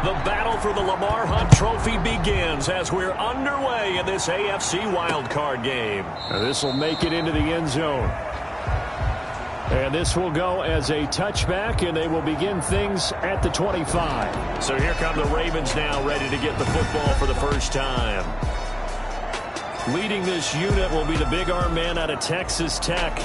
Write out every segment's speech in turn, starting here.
The battle for the Lamar Hunt Trophy begins as we're underway in this AFC wildcard game. This will make it into the end zone. And this will go as a touchback, and they will begin things at the 25. So here come the Ravens now, ready to get the football for the first time. Leading this unit will be the big arm man out of Texas Tech.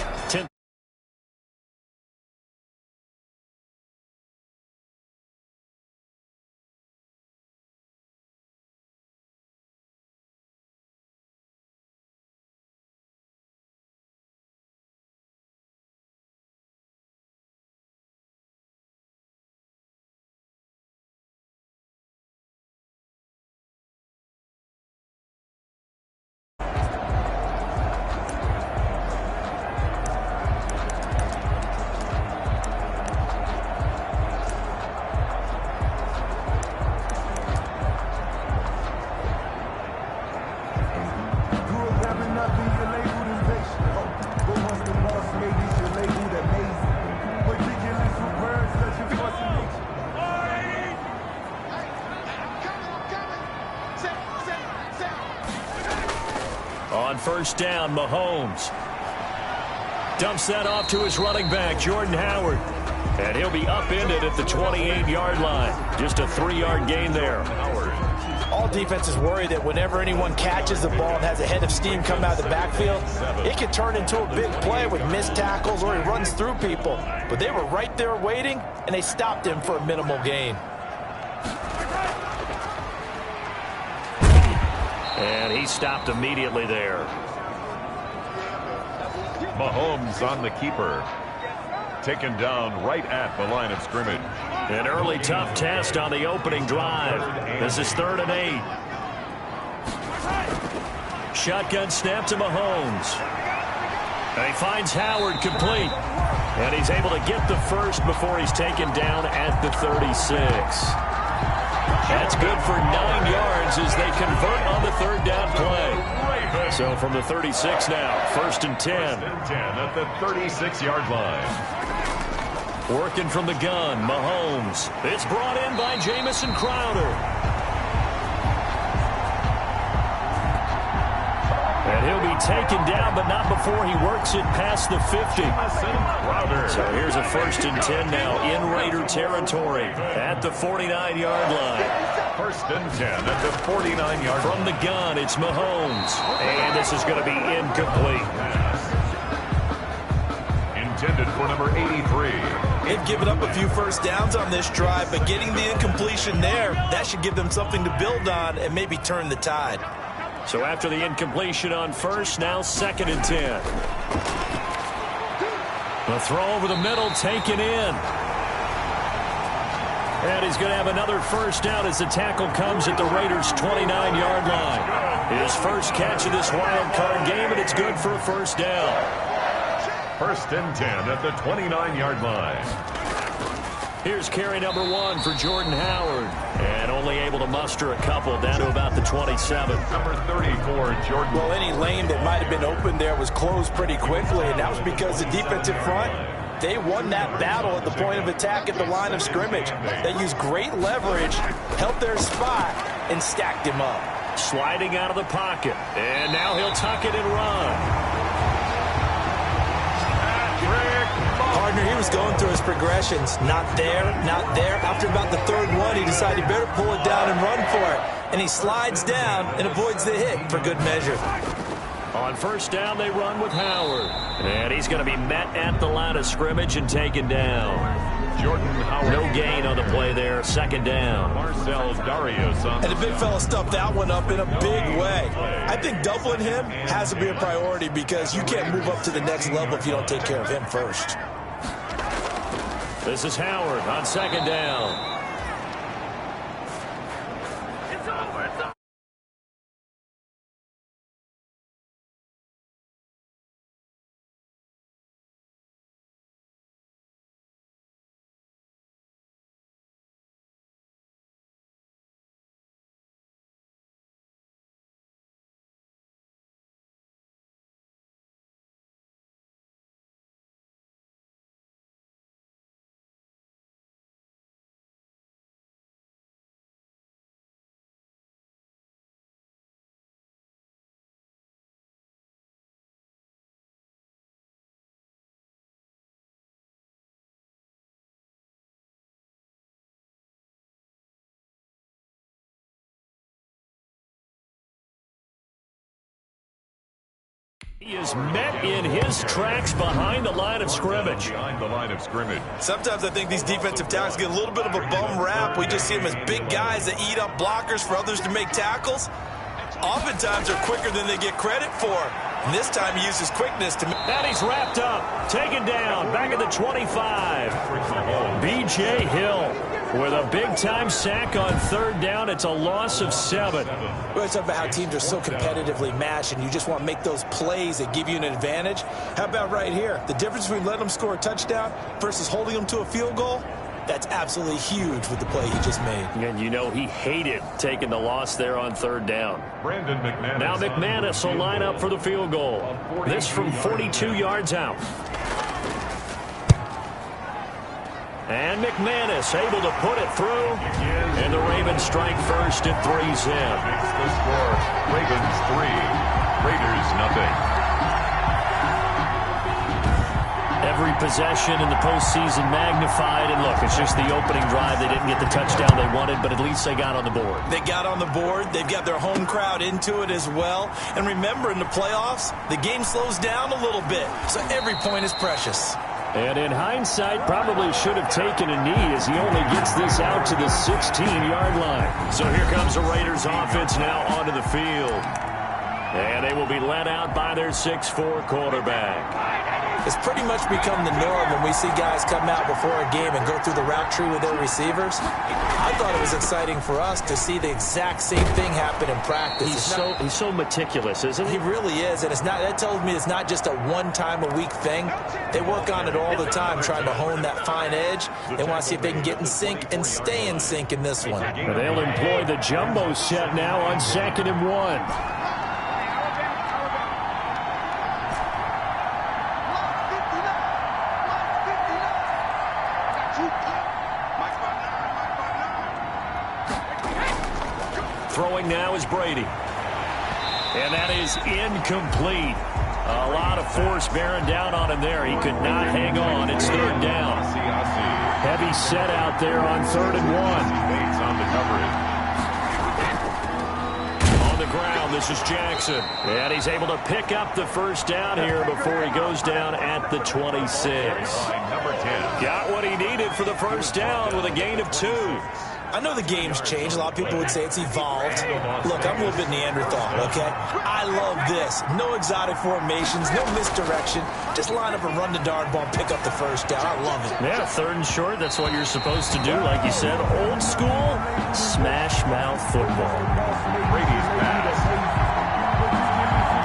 On first down, Mahomes dumps that off to his running back, Jordan Howard. And he'll be upended at the 28-yard line. Just a 3-yard gain there. All defenses worry that whenever anyone catches the ball and has a head of steam come out of the backfield, it can turn into a big play with missed tackles or he runs through people. But they were right there waiting, and they stopped him for a minimal gain. And he stopped immediately there. Mahomes on the keeper. Taken down right at the line of scrimmage. An early tough test on the opening drive. This is 3rd and 8. Shotgun snap to Mahomes. And he finds Howard complete. And he's able to get the first before he's taken down at the 36. That's good for 9 yards as they convert on the 3rd down play. So from the 36 now, 1st and 10. 1st and 10 at the 36-yard line. Working from the gun, Mahomes. It's brought in by Jamison Crowder. And he'll be taken down, but not before he works it past the 50. So here's a 1st and 10 now in Raider territory at the 49-yard line. 1st and 10 at the 49-yard line. From the gun, it's Mahomes. And this is going to be incomplete. Intended for number 83. They've given up a few first downs on this drive, but getting the incompletion there, that should give them something to build on and maybe turn the tide. So after the incompletion on first, now 2nd and 10. The throw over the middle taken in. And he's going to have another first down as the tackle comes at the Raiders' 29-yard line. His first catch of this wild card game, and it's good for a first down. 1st and 10 at the 29-yard line. Here's carry number 1 for Jordan Howard. And only able to muster a couple down to about the 27. Number 34, Jordan. Well, any lane that might have been open there was closed pretty quickly, and that was because the defensive front, they won that battle at the point of attack at the line of scrimmage. They used great leverage, held their spot, and stacked him up. Sliding out of the pocket. And now he'll tuck it and run. Partner, he was going through his progressions. Not there, not there. After about the 3rd one, he decided he better pull it down and run for it. And he slides down and avoids the hit for good measure. On first down, they run with Howard. And he's going to be met at the line of scrimmage and taken down. Jordan Howard. No gain on the play there. 2nd down. Marcel Darius on. And the big fella stuffed that one up in a big way. I think doubling him has to be a priority because you can't move up to the next level if you don't take care of him first. This is Howard on 2nd down. He is met in his tracks behind the line of scrimmage. Behind the line of scrimmage. Sometimes I think these defensive tackles get a little bit of a bum rap. We just see them as big guys that eat up blockers for others to make tackles. Oftentimes they're quicker than they get credit for. And this time he uses quickness to... And he's wrapped up, taken down, back at the 25. B.J. Hill with a big-time sack on third down. It's a loss of 7. We're talking about how teams are so competitively matched, and you just want to make those plays that give you an advantage. How about right here? The difference between letting them score a touchdown versus holding them to a field goal? That's absolutely huge with the play he just made. And you know he hated taking the loss there on third down. Brandon McManus. Now McManus will line up for the field goal. This from 42 yards out. And McManus able to put it through. And the Ravens strike first at 3-zip. Makes the score Ravens 3, Raiders nothing. Every possession in the postseason magnified. And look, it's just the opening drive. They didn't get the touchdown they wanted, but at least they got on the board. They got on the board. They've got their home crowd into it as well. And remember, in the playoffs, the game slows down a little bit. So every point is precious. And in hindsight, probably should have taken a knee as he only gets this out to the 16-yard line. So here comes the Raiders offense now onto the field. And they will be led out by their 6'4" quarterback. It's pretty much become the norm when we see guys come out before a game and go through the route tree with their receivers. I thought it was exciting for us to see the exact same thing happen in practice. He's so meticulous, isn't he? He really is, and that tells me it's not just a one-time-a-week thing. They work on it all the time, trying to hone that fine edge. They want to see if they can get in sync and stay in sync in this one. They'll employ the jumbo set now on 2nd and 1. Throwing now is Brady. And that is incomplete. A lot of force bearing down on him there. He could not hang on. It's third down. Heavy set out there on 3rd and 1. Bates on the coverage. On the ground, this is Jackson. And he's able to pick up the first down here before he goes down at the 26. Number 10. Got what he needed for the first down with a gain of 2. I know the game's changed. A lot of people would say it's evolved. Look, I'm a little bit Neanderthal, okay? I love this. No exotic formations, no misdirection. Just line up and run the darn ball and pick up the first down. I love it. Yeah, 3rd and short, that's what you're supposed to do. Like you said, old school, smash mouth football. Brady's pass.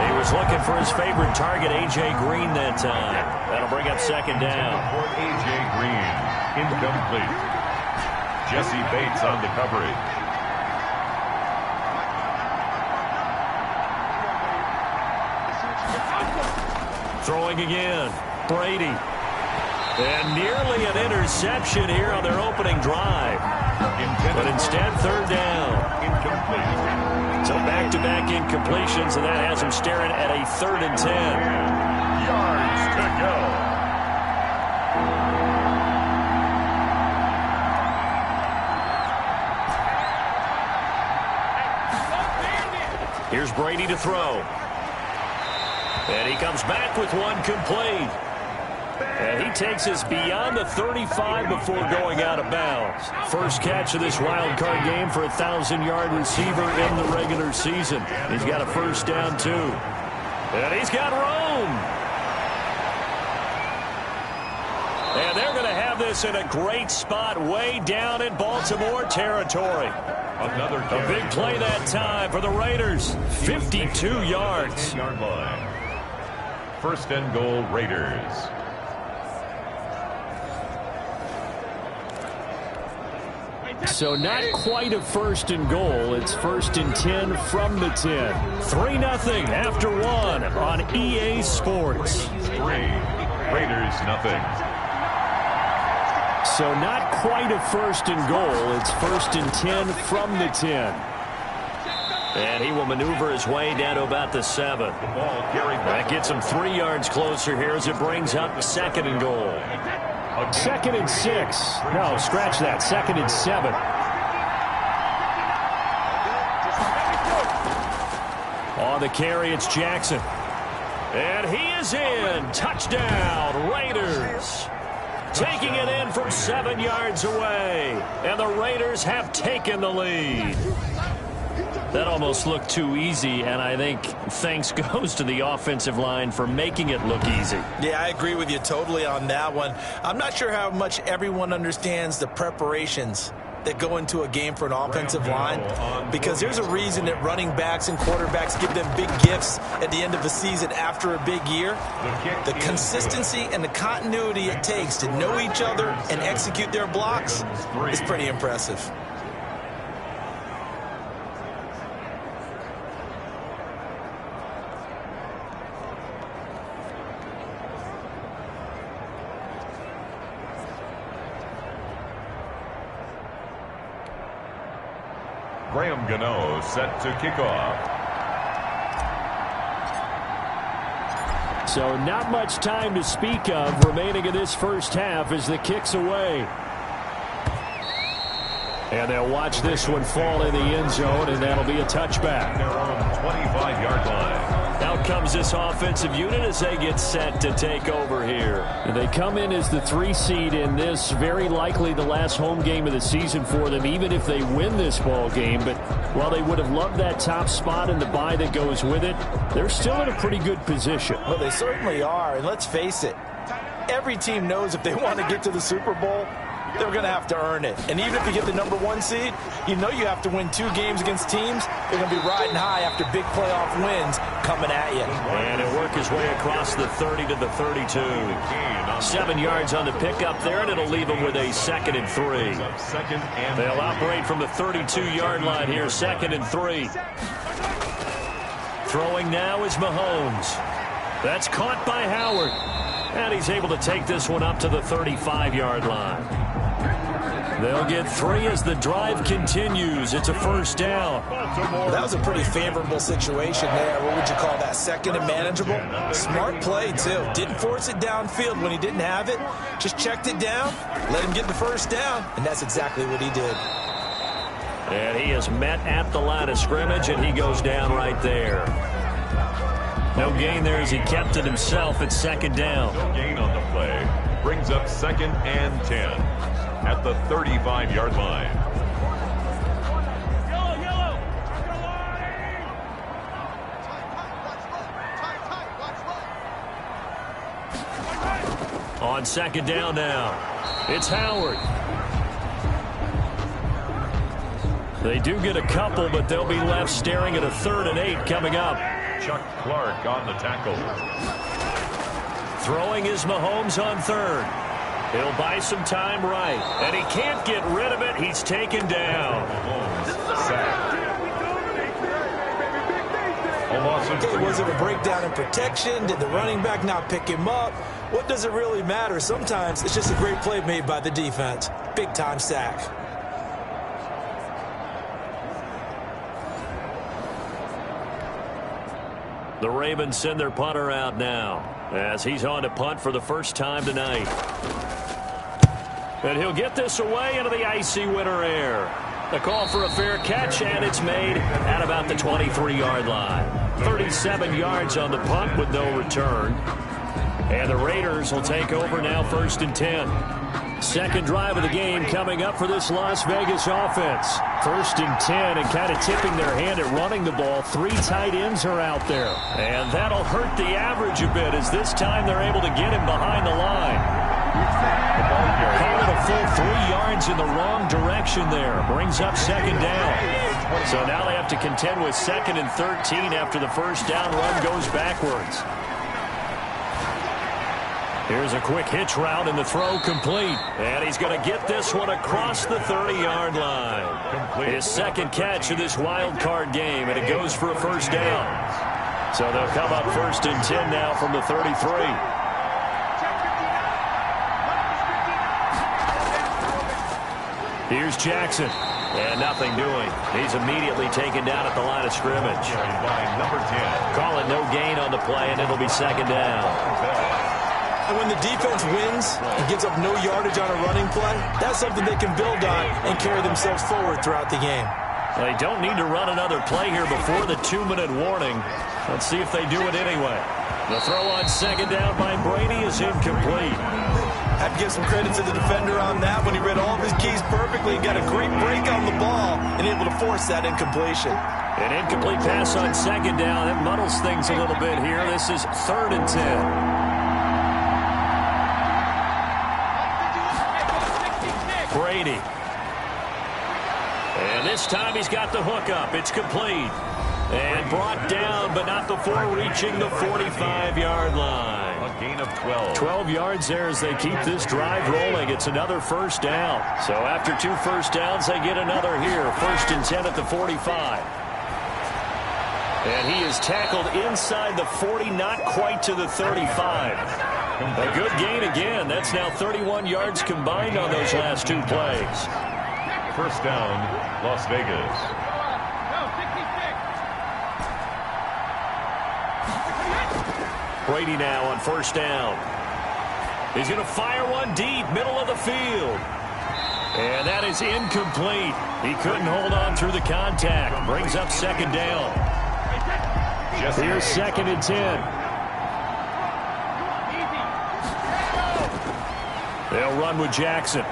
He was looking for his favorite target, A.J. Green, that time. That'll bring up 2nd down. For A.J. Green, incomplete. Jesse Bates on the coverage. Throwing again. Brady. And nearly an interception here on their opening drive. But instead, 3rd down. Incomplete. So back-to-back incompletions, and that has him staring at a 3rd and 10. Yards to go. Here's Brady to throw. And he comes back with one complete. And he takes us beyond the 35 before going out of bounds. First catch of this wild card game for a 1,000-yard receiver in the regular season. He's got a first down, too. And he's got room. And they're going to have this in a great spot way down in Baltimore territory. Another A big play that time for the Raiders. 52 yards. Yard line. 1st and goal, Raiders. So not quite a 1st and goal. It's 1st and 10 from the 10. 3-0 after 1 on EA Sports. 3, Raiders nothing. So not quite a 1st and goal. It's 1st and 10 from the 10. And he will maneuver his way down to about the 7. Ball carried back. That gets him 3 yards closer here as it brings up 2nd and goal. 2nd and 6. No, scratch that. 2nd and 7. On the carry, it's Jackson. And he is in. Touchdown, Raiders. Taking it in from 7 yards away. And the Raiders have taken the lead. That almost looked too easy, and I think thanks goes to the offensive line for making it look easy. Yeah, I agree with you totally on that one. I'm not sure how much everyone understands the preparations that go into a game for an offensive line, because there's a reason that running backs and quarterbacks give them big gifts at the end of the season after a big year. The consistency and the continuity it takes to know each other and execute their blocks is pretty impressive. Graham Gano set to kick off. So not much time to speak of remaining in this first half as the kick's away. And they'll watch this one fall in the end zone, and that'll be a touchback. Their own 25-yard line. Out comes this offensive unit as they get set to take over here. And they come in as the 3 seed in this, very likely the last home game of the season for them, even if they win this ball game. But while they would have loved that top spot and the bye that goes with it, they're still in a pretty good position. Well, they certainly are, and let's face it, every team knows if they want to get to the Super Bowl, they're going to have to earn it. And even if you get the #1 seed, you know you have to win 2 games against teams. They're going to be riding high after big playoff wins coming at you. And it'll work his way across the 30 to the 32. 7 yards on the pickup there, and it'll leave them with a 2nd and 3. They'll operate from the 32-yard line here, 2nd and 3. Throwing now is Mahomes. That's caught by Howard. And he's able to take this one up to the 35-yard line. They'll get 3 as the drive continues. It's a first down. That was a pretty favorable situation there. What would you call that? 2nd and manageable? Smart play, too. Didn't force it downfield when he didn't have it. Just checked it down, let him get the first down, and that's exactly what he did. And he is met at the line of scrimmage, and he goes down right there. No gain there as he kept it himself at 2nd down. No gain on the play. Brings up 2nd and 10 at the 35-yard line. On 2nd down now, it's Howard. They do get a couple, but they'll be left staring at a 3rd and 8 coming up. Chuck Clark on the tackle. Throwing is Mahomes on 3rd. He'll buy some time right. And he can't get rid of it. He's taken down. Sacked. Okay, was it a breakdown in protection? Did the running back not pick him up? What does it really matter? Sometimes it's just a great play made by the defense. Big-time sack. The Ravens send their punter out now as he's on to punt for the first time tonight. And he'll get this away into the icy winter air. The call for a fair catch, and it's made at about the 23-yard line. 37 yards on the punt with no return. And the Raiders will take over now, 1st and 10. Second drive of the game coming up for this Las Vegas offense. 1st and 10, and kind of tipping their hand at running the ball. 3 tight ends are out there. And that'll hurt the average a bit as this time they're able to get him behind the line. Call it a full 3 yards in the wrong direction there. Brings up 2nd down. So now they have to contend with 2nd and 13 after the first down run goes backwards. Here's a quick hitch route, and the throw complete. And he's going to get this one across the 30-yard line. His 2nd catch of this wild card game, and it goes for a first down. So they'll come up 1st and 10 now from the 33. Here's Jackson. And nothing doing. He's immediately taken down at the line of scrimmage. By number 10. Call it no gain on the play, and it'll be 2nd down. And when the defense wins and gives up no yardage on a running play, that's something they can build on and carry themselves forward throughout the game. They don't need to run another play here before the 2-minute warning. Let's see if they do it anyway. The throw on second down by Brady is incomplete. I have to give some credit to the defender on that when he read all of his keys perfectly and got a great break on the ball and able to force that incompletion. An incomplete pass on second down. That muddles things a little bit here. This is 3rd and 10. Brady. And this time he's got the hook up. It's complete. And brought down, but not before reaching the 45-yard line. A gain of 12. 12 yards there as they keep this drive rolling. It's another first down. So after 2 first downs, they get another here. 1st and 10 at the 45. And he is tackled inside the 40, not quite to the 35. A good gain again. That's now 31 yards combined on those last 2 plays. First down, Las Vegas. Brady now on first down. He's going to fire one deep, middle of the field. And that is incomplete. He couldn't hold on through the contact. Brings up second down. Here's 2nd and 10. They'll run with Jackson.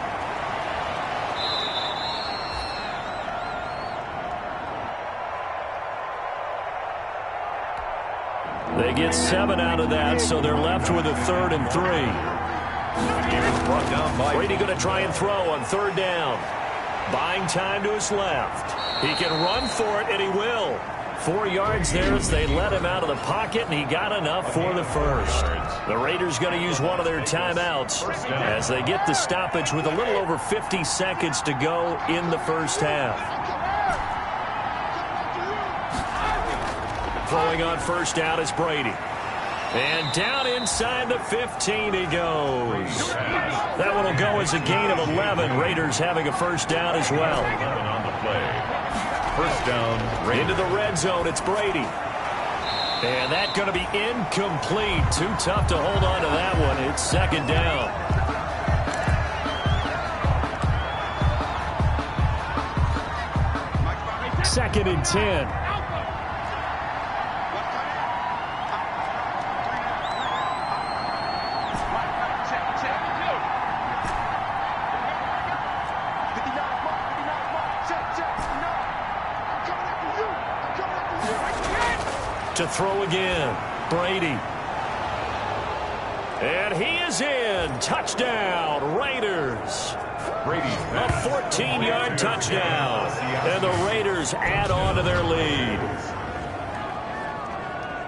They get 7 out of that, so they're left with a 3rd and 3. Brought down by Brady going to try and throw on 3rd down. Buying time to his left. He can run for it, and he will. 4 yards there as they let him out of the pocket, and he got enough for the first. The Raiders going to use one of their timeouts as they get the stoppage with a little over 50 seconds to go in the first half. Throwing on first down is Brady. And down inside the 15 he goes. That one will go as a gain of 11. Raiders having a first down as well. 11 on the play. First down. Into the red zone, it's Brady. And that's going to be incomplete. Too tough to hold on to that one. It's second down. Second and 10. To throw again, Brady. And he is in. Touchdown, Raiders. Brady. A 14-yard touchdown. And the Raiders add on to their lead.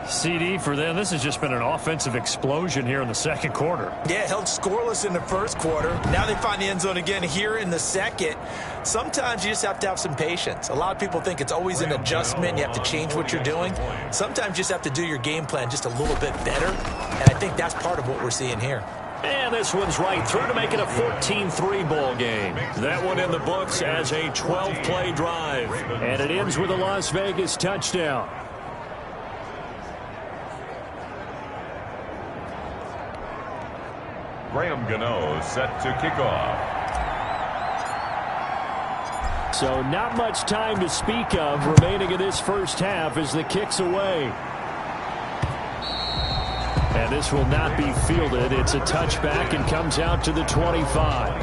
CD for them. This has just been an offensive explosion here in the second quarter. Yeah, held scoreless in the first quarter. Now they find the end zone again here in the second. Sometimes you just have to have some patience. A lot of people think it's always an adjustment. You have to change what you're doing. Sometimes you just have to do your game plan just a little bit better. And I think that's part of what we're seeing here. And this one's right through to make it a 14-3 ball game. That one in the books as a 12-play drive. And it ends with a Las Vegas touchdown. Graham Gano set to kick off. So not much time to speak of remaining in this first half as the kick's away. And this will not be fielded. It's a touchback and comes out to the 25.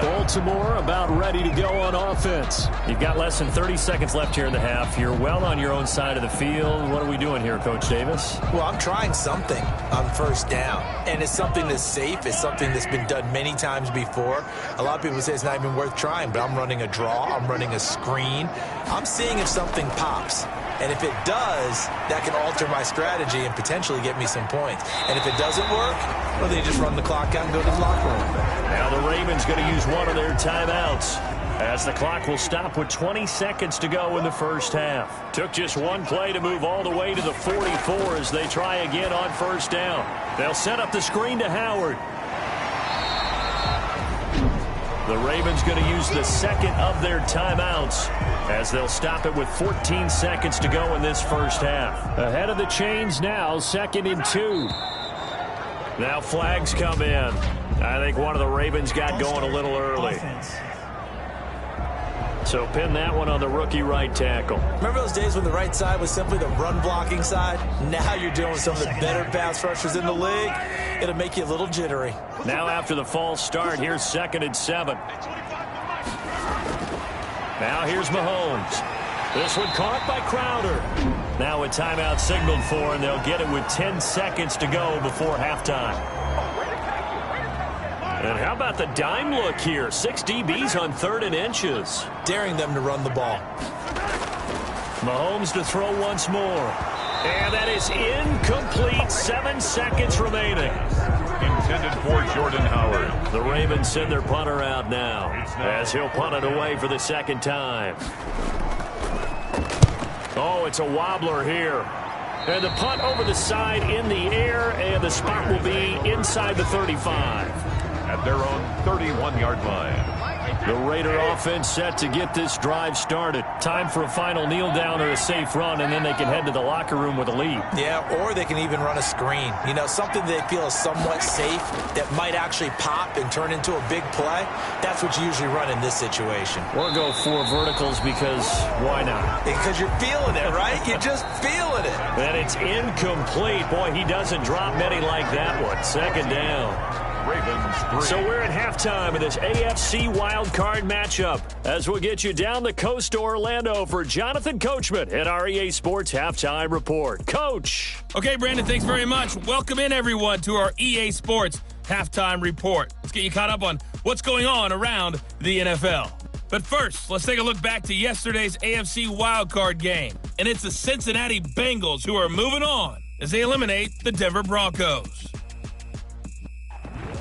Baltimore about ready to go on offense. You've got less than 30 seconds left here in the half. You're well on your own side of the field. What are we doing here, Coach Davis? Well, I'm trying something on first down. And it's something that's safe. It's something that's been done many times before. A lot of people say it's not even worth trying, but I'm running a draw. I'm running a screen. I'm seeing if something pops. And if it does, that can alter my strategy and potentially get me some points. And if it doesn't work, well, then you just run the clock out and go to the locker room. Now the Ravens going to use one of their timeouts as the clock will stop with 20 seconds to go in the first half. Took just one play to move all the way to the 44 as they try again on first down. They'll set up the screen to Howard. The Ravens going to use the second of their timeouts as they'll stop it with 14 seconds to go in this first half. Ahead of the chains now, 2nd and 2. Now flags come in. I think one of the Ravens got going a little early. So pin that one on the rookie right tackle. Remember those days when the right side was simply the run-blocking side? Now you're dealing with some of the better pass rushers in the league. It'll make you a little jittery. Now after the false start, here's 2nd and 7. Now here's Mahomes. This one caught by Crowder. Now a timeout signaled for, and they'll get it with 10 seconds to go before halftime. And how about the dime look here? 6 DBs on 3rd and inches. Daring them to run the ball. Mahomes to throw once more. And that is incomplete. 7 seconds remaining. Intended for Jordan Howard. The Ravens send their punter out now as he'll punt it away for the 2nd time. Oh, it's a wobbler here. And the punt over the side in the air, and the spot will be inside the 35. At their own 31-yard line. The Raider offense set to get this drive started. Time for a final kneel down or a safe run, and then they can head to the locker room with a lead. Yeah, or they can even run a screen. You know, something they feel is somewhat safe that might actually pop and turn into a big play. That's what you usually run in this situation. Or go 4 verticals because why not? Because you're feeling it, right? You're just feeling it. And it's incomplete. Boy, he doesn't drop many like that one. 2nd down. Ravens 3. So we're at halftime of this AFC wildcard matchup as we'll get you down the coast to Orlando for Jonathan Coachman at our EA Sports Halftime Report. Coach. Okay, Brandon, thanks very much. Welcome in, everyone, to our EA Sports Halftime Report. Let's get you caught up on what's going on around the NFL. But first, let's take a look back to yesterday's AFC wildcard game. And it's the Cincinnati Bengals who are moving on as they eliminate the Denver Broncos.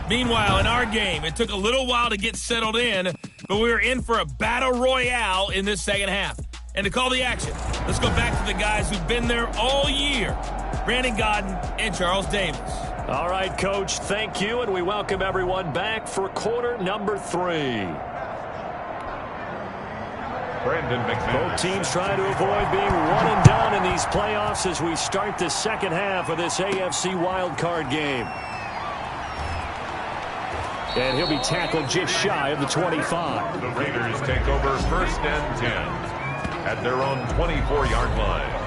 Meanwhile, in our game, it took a little while to get settled in, but we were in for a battle royale in this 2nd half. And to call the action, let's go back to the guys who've been there all year, Brandon Godden and Charles Davis. All right, Coach, thank you, and we welcome everyone back for quarter number 3. Brandon McManus. Both teams trying to avoid being one and done in these playoffs as we start the 2nd half of this AFC wildcard game. And he'll be tackled just shy of the 25. The Raiders take over 1st and 10 at their own 24-yard line.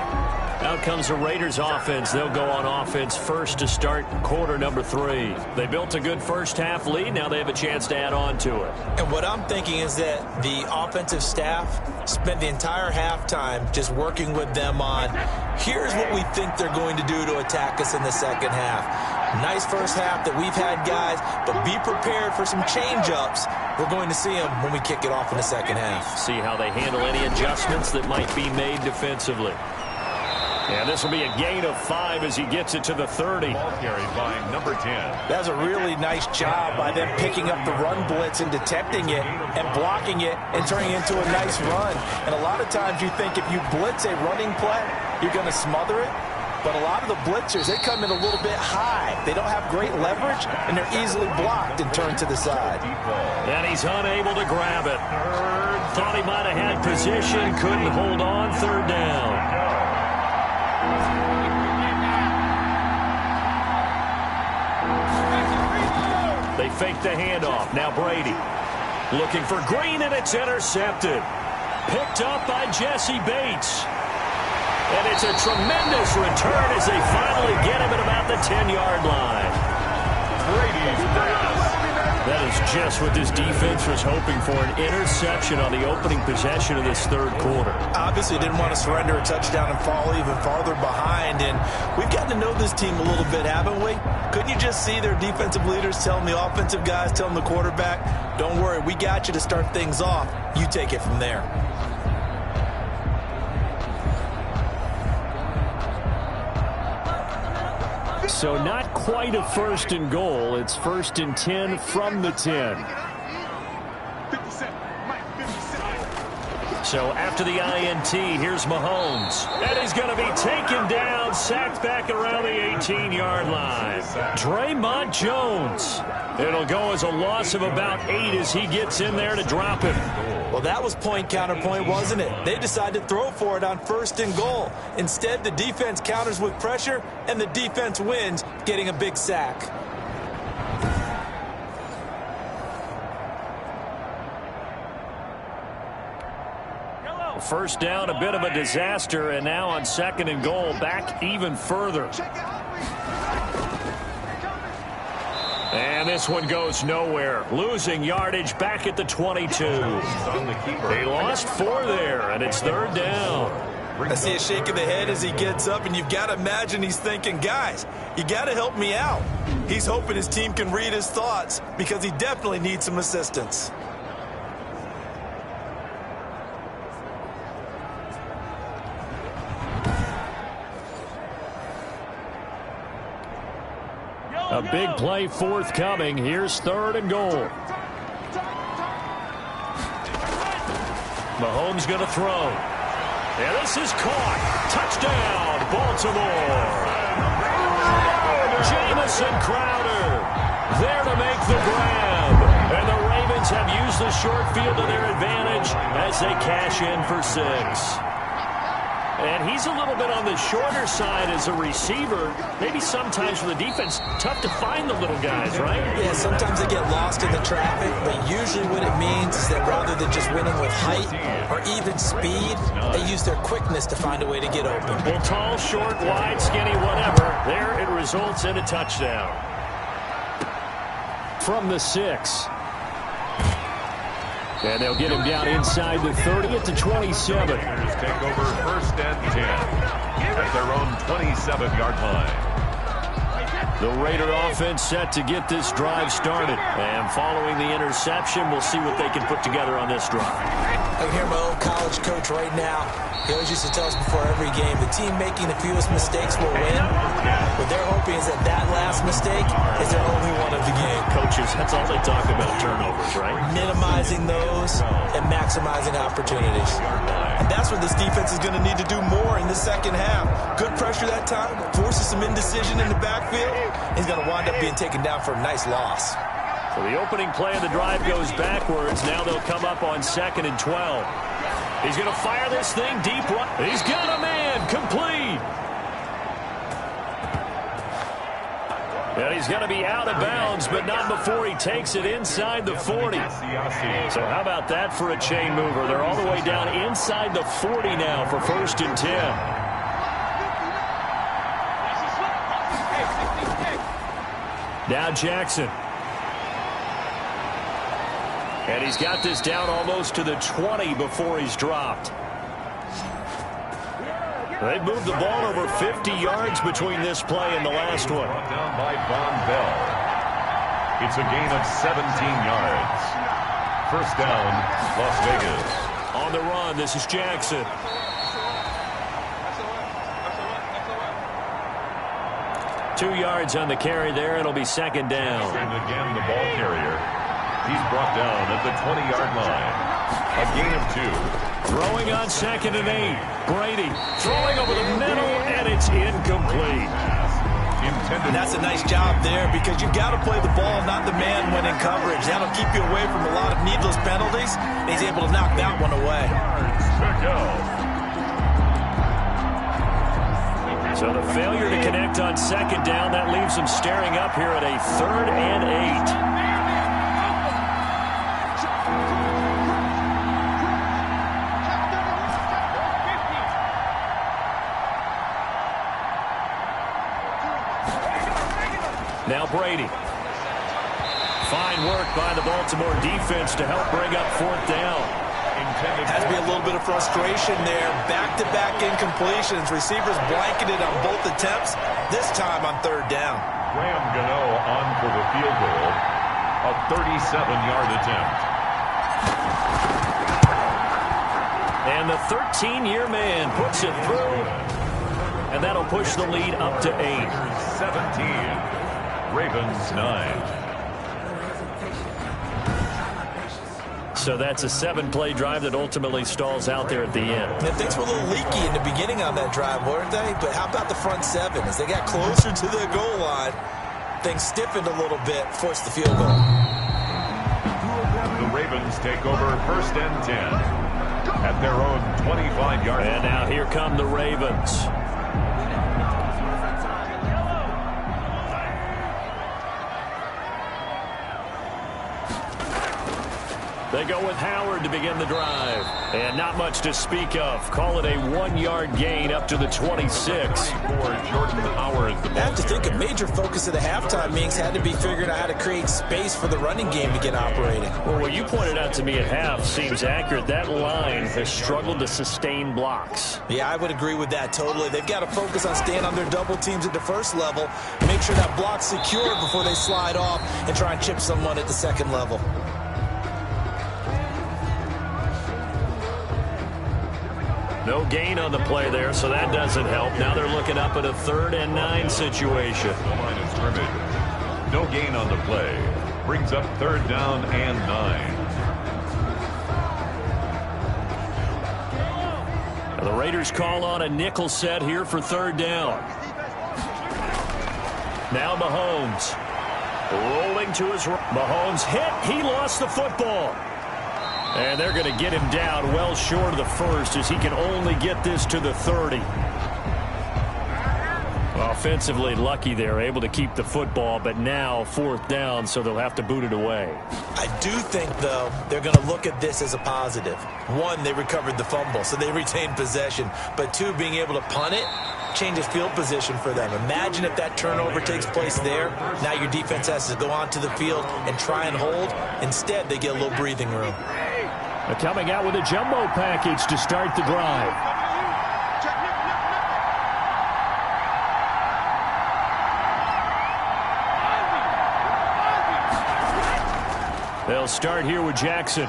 Out comes the Raiders offense. They'll go on offense first to start quarter number 3. They built a good first half lead. Now they have a chance to add on to it. And what I'm thinking is that the offensive staff spent the entire halftime just working with them on, here's what we think they're going to do to attack us in the 2nd half. Nice first half that we've had, guys, but be prepared for some change-ups. We're going to see them when we kick it off in the 2nd half. See how they handle any adjustments that might be made defensively. And this will be a gain of 5 as he gets it to the 30. Ball carried by number 10. That was a really nice job by them picking up the run blitz and detecting it and blocking it and turning it into a nice run. And a lot of times you think if you blitz a running play, you're going to smother it. But a lot of the blitzers, they come in a little bit high. They don't have great leverage, and they're easily blocked and turned to the side. And he's unable to grab it. Thought he might have had position, couldn't hold on. 3rd down. They fake the handoff. Now Brady looking for Green, and it's intercepted. Picked up by Jesse Bates. And it's a tremendous return as they finally get him at about the 10-yard line. Brady's pass. That is just what this defense was hoping for, an interception on the opening possession of this 3rd quarter. Obviously didn't want to surrender a touchdown and fall even farther behind, and we've gotten to know this team a little bit, haven't we? Couldn't you just see their defensive leaders telling the offensive guys, telling the quarterback, don't worry, we got you to start things off. You take it from there. So not quite a 1st and goal. It's 1st and 10 from the 10. So after the INT, here's Mahomes. And he's going to be taken down, sacked back around the 18-yard line. Draymond Jones. It'll go as a loss of about 8 as he gets in there to drop him. Well, that was point counterpoint, wasn't it? They decided to throw for it on 1st and goal. Instead, the defense counters with pressure, and the defense wins, getting a big sack. first down, a bit of a disaster, and now on 2nd and goal, back even further. And this one goes nowhere. Losing yardage back at the 22. They lost 4 there, and it's 3rd down. I see a shake of the head as he gets up, and you've got to imagine he's thinking, guys, you got to help me out. He's hoping his team can read his thoughts because he definitely needs some assistance. A big play forthcoming. Here's 3rd and goal. Mahomes going to throw. And this is caught. Touchdown, Baltimore. Jamison Crowder there to make the grab. And the Ravens have used the short field to their advantage as they cash in for 6. And he's a little bit on the shorter side as a receiver. Maybe sometimes for the defense, tough to find the little guys, right? Yeah, sometimes they get lost in the traffic, but usually what it means is that rather than just winning with height or even speed, they use their quickness to find a way to get open. Well, tall, short, wide, skinny, whatever. There it results in a touchdown. From the 6. And they'll get him down inside the 30 at the 27. Take over 1st and 10 at their own 27-yard line. The Raider offense set to get this drive started. And following the interception, we'll see what they can put together on this drive. I can hear my old college coach right now. He always used to tell us before every game, the team making the fewest mistakes will win. What they're hoping is that that last mistake is their only one of the game. Coaches, that's all they talk about, turnovers, right? Minimizing those and maximizing opportunities. And that's what this defense is going to need to do more in the second half. Good pressure that time, forces some indecision in the backfield. He's going to wind up being taken down for a nice loss. So the opening play of the drive goes backwards. Now they'll come up on 2nd and 12. He's going to fire this thing deep right. He's got a man complete. And he's going to be out of bounds, but not before he takes it inside the 40. So how about that for a chain mover? They're all the way down inside the 40 now for 1st and 10. Now Jackson. And he's got this down almost to the 20 before he's dropped. They've moved the ball over 50 yards between this play and the last one. Brought down by Von Bell. It's a gain of 17 yards. 1st down, Las Vegas. On the run, this is Jackson. Two yards on the carry there. It'll be 2nd down. And again, the ball carrier. He's brought down at the 20-yard line. A gain of 2. Throwing on 2nd and 8. Brady throwing over the middle, and it's incomplete. And that's a nice job there because you've got to play the ball, not the man when in coverage. That'll keep you away from a lot of needless penalties. And he's able to knock that one away. So the failure to connect on 2nd down, that leaves them staring up here at a 3rd and 8. Now Brady. Fine work by the Baltimore defense to help bring up 4th down. Has to be a little bit of frustration there. Back-to-back incompletions. Receivers blanketed on both attempts, this time on 3rd down. Graham Gano on for the field goal. A 37-yard attempt. And the 13-year man puts it through. And that'll push the lead up to 8. 17. Ravens 9. So that's a 7-play drive that ultimately stalls out there at the end. And things were a little leaky in the beginning on that drive, weren't they? But how about the front 7? As they got closer to the goal line, things stiffened a little bit, forced the field goal. The Ravens take over 1st and 10 at their own 25-yard line. And now here come the Ravens. They go with Howard to begin the drive. And not much to speak of. Call it a 1-yard gain up to the 26. I have to think a major focus of the halftime meetings had to be figuring out how to create space for the running game to get operating. Well, what you pointed out to me at half seems accurate. That line has struggled to sustain blocks. Yeah, I would agree with that totally. They've got to focus on staying on their double teams at the first level, make sure that block's secured before they slide off and try and chip someone at the second level. No gain on the play there, so that doesn't help. Now they're looking up at a 3rd and 9 situation. No gain on the play. Brings up 3rd down and 9. The Raiders call on a nickel set here for 3rd down. Now Mahomes. Rolling to his right. Mahomes hit. He lost the football. And they're going to get him down well short of the first as he can only get this to the 30. Offensively lucky they're able to keep the football, but now 4th down, so they'll have to boot it away. I do think, though, they're going to look at this as a positive. 1, they recovered the fumble, so they retained possession. But 2, being able to punt it changes field position for them. Imagine if that turnover takes place there. Now your defense has to go onto the field and try and hold. Instead, they get a little breathing room. They're coming out with a jumbo package to start the drive. They'll start here with Jackson.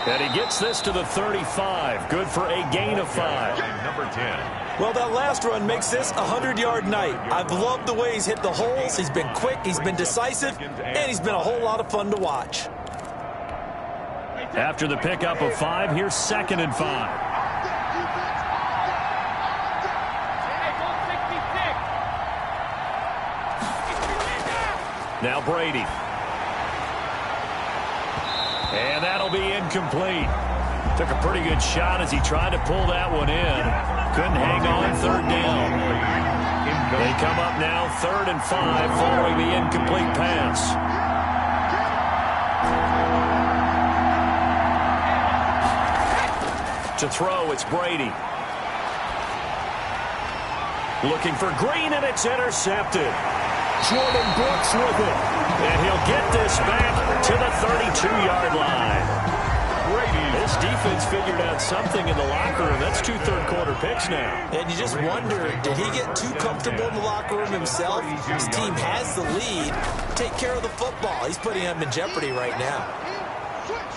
And he gets this to the 35. Good for a gain of 5. Number 10. Well, that last run makes this a 100-yard night. I've loved the way he's hit the holes. He's been quick, he's been decisive, and he's been a whole lot of fun to watch. After the pickup of 5, here's 2nd and 5. Now Brady. And that'll be incomplete. Took a pretty good shot as he tried to pull that one in. Couldn't hang on 3rd down. They come up now 3rd and 5 following the incomplete pass. To throw, it's Brady. Looking for Green, and it's intercepted. Jordan Brooks with it. And he'll get this back to the 32-yard line. This defense figured out something in the locker room. That's 2 third-quarter picks now. And you just wonder, did he get too comfortable in the locker room himself? His team has the lead. Take care of the football. He's putting him in jeopardy right now.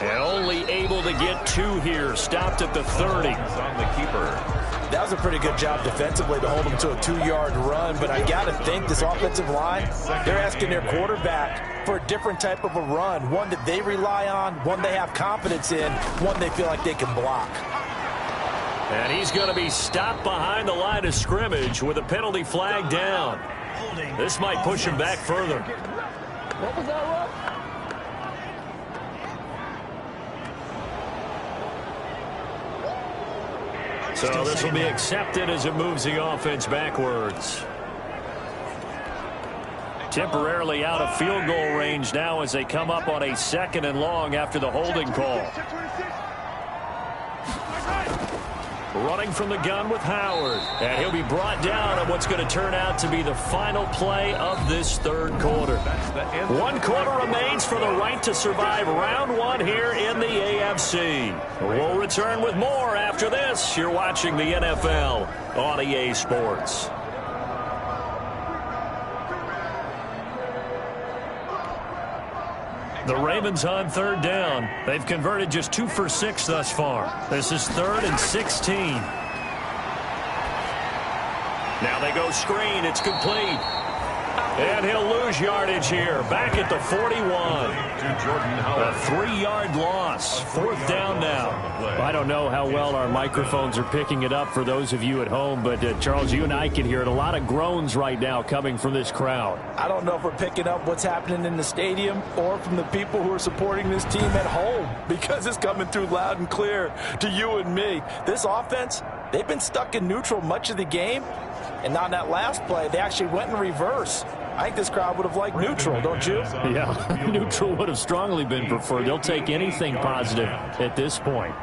And only able to get 2 here. Stopped at the 30. On the keeper. That was a pretty good job defensively to hold him to a 2-yard run, but I got to think this offensive line, they're asking their quarterback for a different type of a run, one that they rely on, one they have confidence in, one they feel like they can block. And he's going to be stopped behind the line of scrimmage with a penalty flag down. This might push him back further. What was that, Rob? So this will be accepted as it moves the offense backwards. Temporarily out of field goal range now as they come up on a 2nd and long after the holding call. Running from the gun with Howard. And he'll be brought down on what's going to turn out to be the final play of this 3rd quarter. 1 quarter remains for the right to survive round 1 here in the AFC. We'll return with more after this. You're watching the NFL on EA Sports. The Ravens on 3rd down. They've converted just 2 for 6 thus far. This is 3rd and 16. Now they go screen. It's complete. And he'll lose yardage here. Back at the 41. A 3-yard loss. 4th down now. I don't know how well our microphones are picking it up for those of you at home, but Charles, you and I can hear it. A lot of groans right now coming from this crowd. I don't know if we're picking up what's happening in the stadium or from the people who are supporting this team at home, because it's coming through loud and clear to you and me. This offense, they've been stuck in neutral much of the game, and on that last play, they actually went in reverse. I think this crowd would have liked neutral, don't you? Yeah, neutral would have strongly been preferred. They'll take anything positive at this point.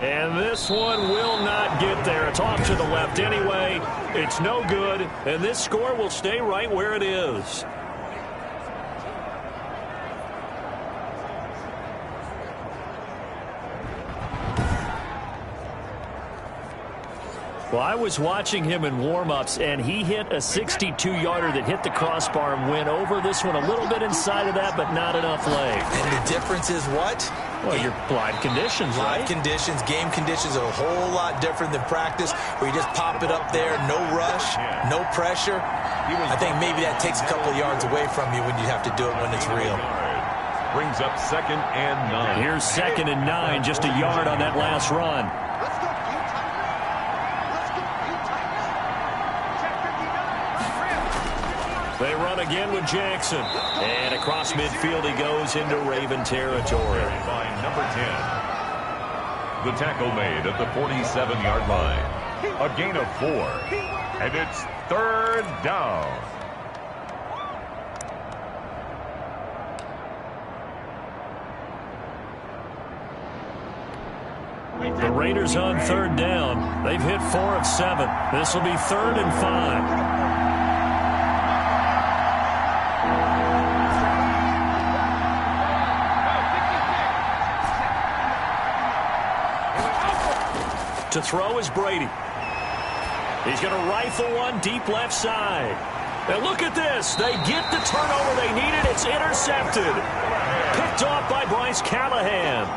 And this one will not get there. It's off to the left anyway. It's no good, and this score will stay right where it is. Well, I was watching him in warm-ups, and he hit a 62-yarder that hit the crossbar and went over. This one a little bit inside of that, but not enough leg. And the difference is what? Well, your live conditions, right? Live conditions, game conditions are a whole lot different than practice, where you just pop it up there, no rush, no pressure. I think maybe that takes a couple of yards away from you when you have to do it when it's real. Brings up 2nd and 9. Here's 2nd and 9, just a yard on that last run. They run again with Jackson. And across midfield he goes into Raven territory. By number 10. The tackle made at the 47-yard line. A gain of 4. And it's 3rd down. The Raiders on 3rd down. They've hit 4 of 7. This will be 3rd and 5. To throw is Brady. He's going to rifle one deep left side. And look at this. They get the turnover they needed. It's intercepted. Picked off by Bryce Callahan.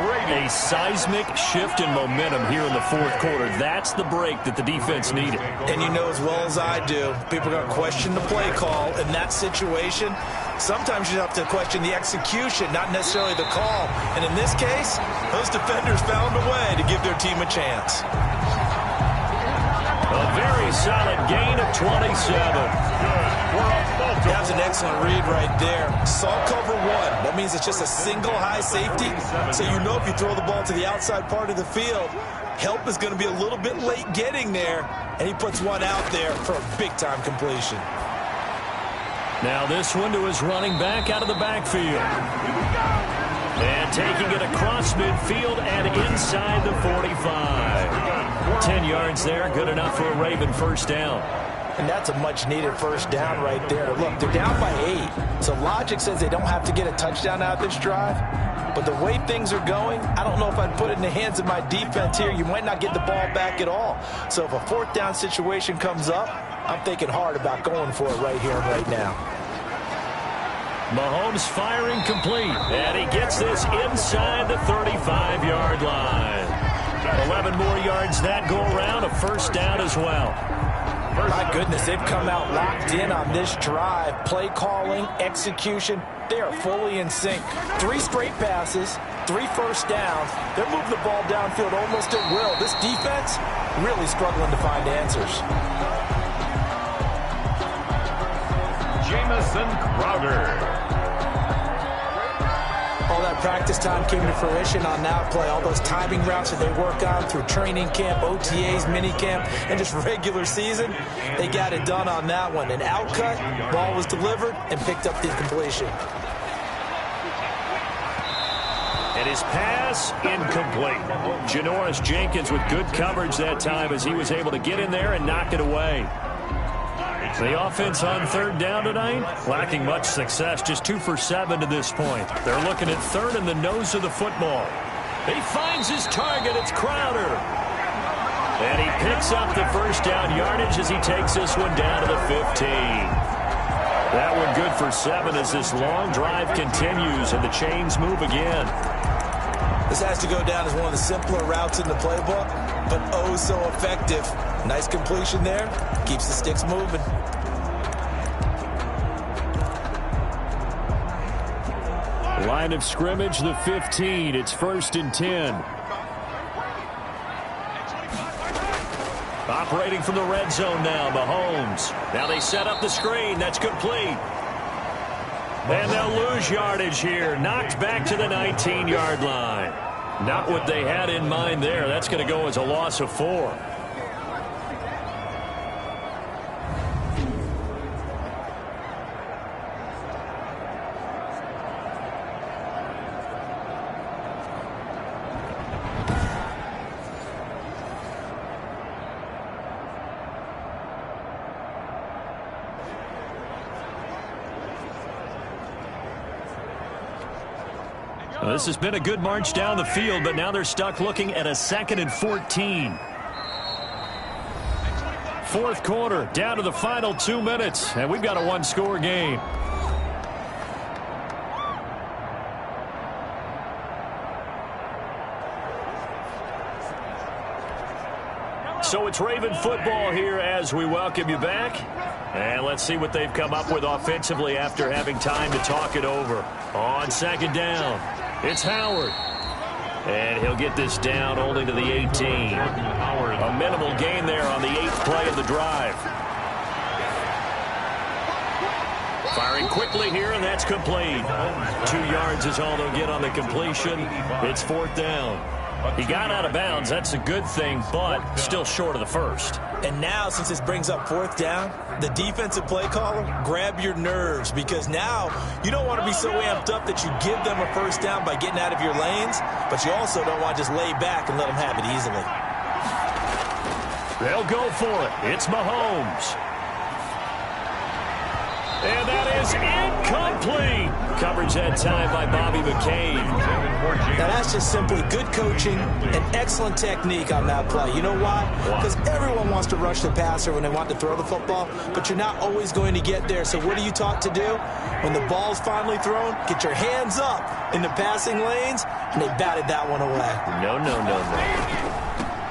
A seismic shift in momentum here in the 4th quarter. That's the break that the defense needed. And you know as well as I do, people are going to question the play call in that situation. Sometimes you have to question the execution, not necessarily the call. And in this case, those defenders found a way to give their team a chance. A very solid gain of 27. That was an excellent read right there. Saw cover 1. That means it's just a single high safety. So you know if you throw the ball to the outside part of the field, help is going to be a little bit late getting there. And he puts one out there for a big-time completion. Now this one to his running back out of the backfield. And taking it across midfield and inside the 45. 10 yards there, good enough for a Raven first down. And that's a much-needed first down right there. Look, they're down by 8. So logic says they don't have to get a touchdown out of this drive. But the way things are going, I don't know if I'd put it in the hands of my defense here. You might not get the ball back at all. So if a 4th down situation comes up, I'm thinking hard about going for it right here and right now. Mahomes firing complete. And he gets this inside the 35-yard line. 11 more yards that go around, a first down as well. My goodness, they've come out locked in on this drive. Play calling, execution, they are fully in sync. 3 straight passes, 3 first downs. They're moving the ball downfield almost at will. This defense really struggling to find answers. Jamison Crowder. All that practice time came to fruition on that play. All those timing routes that they work on through training camp, OTAs, minicamp, and just regular season, they got it done on that one. An outcut, ball was delivered, and picked up the completion. And his pass incomplete. Janoris Jenkins with good coverage that time as he was able to get in there and knock it away. The offense on 3rd down tonight, lacking much success, just 2 for 7 to this point. They're looking at 3rd in the nose of the football. He finds his target, it's Crowder. And he picks up the first down yardage as he takes this one down to the 15. That one good for 7 as this long drive continues and the chains move again. This has to go down as one of the simpler routes in the playbook, but oh so effective. Nice completion there. Keeps the sticks moving. Line of scrimmage, the 15. It's 1st and 10. Operating from the red zone now, Mahomes. Now they set up the screen. That's complete. And they'll lose yardage here. Knocked back to the 19-yard line. Not what they had in mind there. That's going to go as a loss of 4. Well, this has been a good march down the field, but now they're stuck looking at a 2nd and 14. Fourth quarter, down to the final 2 minutes, and we've got a one-score game. So it's Raven football here as we welcome you back. And let's see what they've come up with offensively after having time to talk it over. On second down, it's Howard. And he'll get this down only to the 18. A minimal gain there on the 8th play of the drive. Firing quickly here, and that's complete. 2 yards is all they'll get on the completion. It's 4th down. He got out of bounds. That's a good thing, but still short of the first. And now, since this brings up 4th down, the defensive play caller, grab your nerves, because now you don't want to be so amped up that you give them a first down by getting out of your lanes, but you also don't want to just lay back and let them have it easily. They'll go for it. It's Mahomes. And that is incomplete. Coverage that time by Bobby McCain. Now that's just simply good coaching and excellent technique on that play. You know why? Because everyone wants to rush the passer when they want to throw the football, but you're not always going to get there. So what are you taught to do? When the ball's finally thrown, get your hands up in the passing lanes, and they batted that one away. No.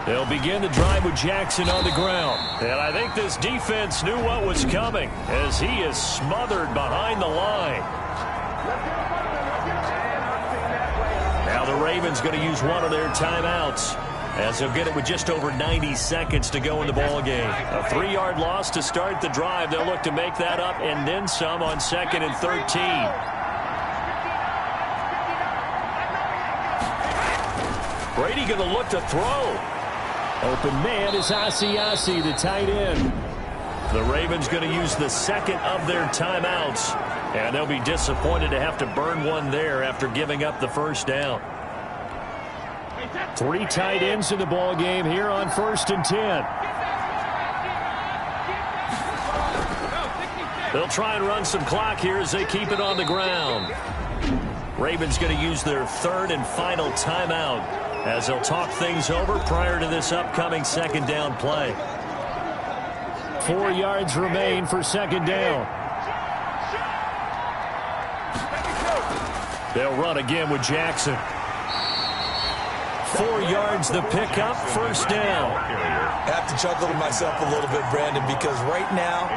They'll begin the drive with Jackson on the ground. And I think this defense knew what was coming as he is smothered behind the line. Now the Ravens going to use one of their timeouts as they'll get it with just over 90 seconds to go in the ball game. A 3-yard loss to start the drive. They'll look to make that up and then some on 2nd and 13. Brady going to look to throw. Open man is Asiasi, the tight end. The Ravens going to use the 2nd of their timeouts, and they'll be disappointed to have to burn one there after giving up the first down. 3 tight ends in the ball game here on 1st and 10. They'll try and run some clock here as they keep it on the ground. Ravens going to use their 3rd and final timeout as they'll talk things over prior to this upcoming 2nd down play. 4 yards remain for 2nd down. They'll run again with Jackson. 4 yards the pickup, 1st down. I have to chuckle to myself a little bit, Brandon, because right now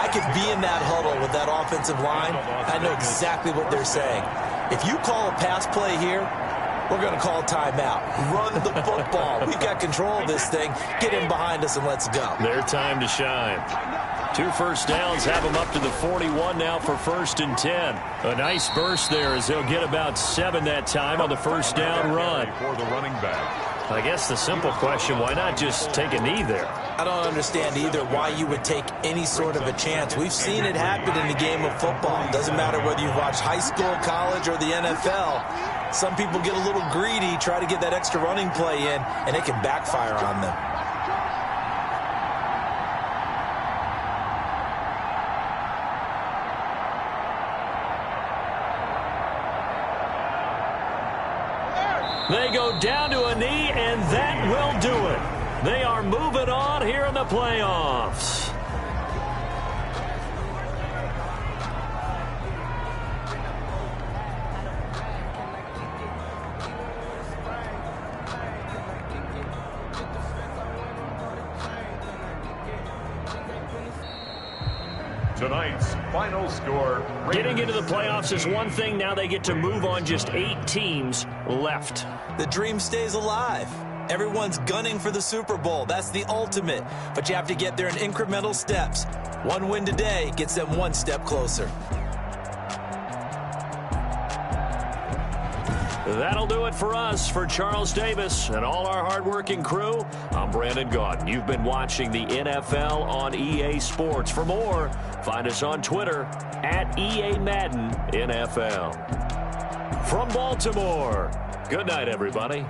I could be in that huddle with that offensive line. I know exactly what they're saying. If you call a pass play here, we're going to call timeout. Run the football. We've got control of this thing. Get in behind us and let's go. Their time to shine. 2 first downs have them up to the 41 now for 1st and 10. A nice burst there as they'll get about 7 that time on the 1st down run. For the running back. I guess the simple question, why not just take a knee there? I don't understand either why you would take any sort of a chance. We've seen it happen in the game of football. It doesn't matter whether you've watched high school, college, or the NFL. Some people get a little greedy, try to get that extra running play in, and it can backfire on them. They go down to a knee, and that will do it. They are moving on here in the playoffs. Tonight's final score. Getting into the playoffs is one thing. Now they get to move on. Just 8 teams left. The dream stays alive. Everyone's gunning for the Super Bowl. That's the ultimate. But you have to get there in incremental steps. One win today gets them one step closer. That'll do it for us. For Charles Davis and all our hardworking crew, I'm Brandon Gaudin. You've been watching the NFL on EA Sports. For more, find us on Twitter at EA Madden NFL. From Baltimore, good night, everybody.